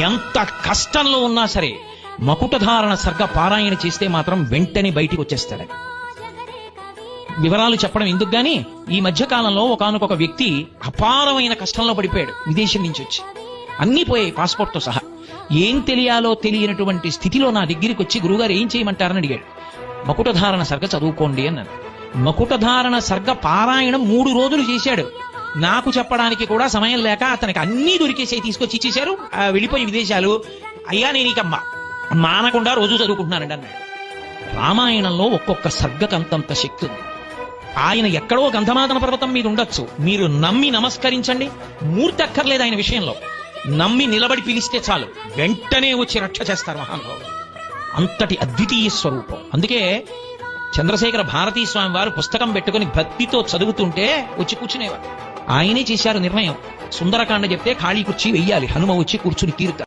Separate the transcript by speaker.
Speaker 1: ఎంత కష్టంలో ఉన్నా సరే మకుటధారణ సర్గ పారాయణ చేస్తే మాత్రం వెంటనే బయటికి వచ్చేస్తాడు. వివరాలు చెప్పడం ఎందుకు గాని, ఈ మధ్య కాలంలో ఒకానొక వ్యక్తి అపారమైన కష్టంలో పడిపోయాడు. విదేశం నుంచి వచ్చి అన్నీ పోయాయి, పాస్పోర్ట్తో సహా. ఏం తెలియాలో తెలియనటువంటి స్థితిలో నా దగ్గరికి వచ్చి, గురువుగారు ఏం చేయమంటారని అడిగాడు. మకుటధారణ సర్గ చదువుకోండి అన్నాను. మకుటధారణ సర్గ పారాయణం 3 రోజులు చేశాడు. నాకు చెప్పడానికి కూడా సమయం లేక అతనికి అన్నీ దొరికేసాయి, తీసుకొచ్చి ఇచ్చేశారు. వెళ్ళిపోయి విదేశాలు. అయ్యా నేను ఇక మానకుండా రోజు చదువుకుంటున్నానండి అన్నాడు. రామాయణంలో ఒక్కొక్క సర్గకంతంత శక్తి ఉంది. ఆయన ఎక్కడో గంధమాదన పర్వతం మీద ఉండొచ్చు, మీరు నమ్మి నమస్కరించండి, మూర్తి అక్కర్లేదు ఆయన విషయంలో. నమ్మి నిలబడి పిలిస్తే చాలు, వెంటనే వచ్చి రక్ష చేస్తారు మహానుభావుడు. అంతటి అద్వితీయ స్వరూపం. అందుకే చంద్రశేఖర భారతీ స్వామి వారు పుస్తకం పెట్టుకుని భక్తితో చదువుతుంటే వచ్చి కూర్చునేవారు. ఆయనే చేశారు నిర్ణయం. సుందరకాండ చెప్తే ఖాళీ కుర్చీ వెయ్యాలి, హనుమ వచ్చి కూర్చుని తీరుతారు.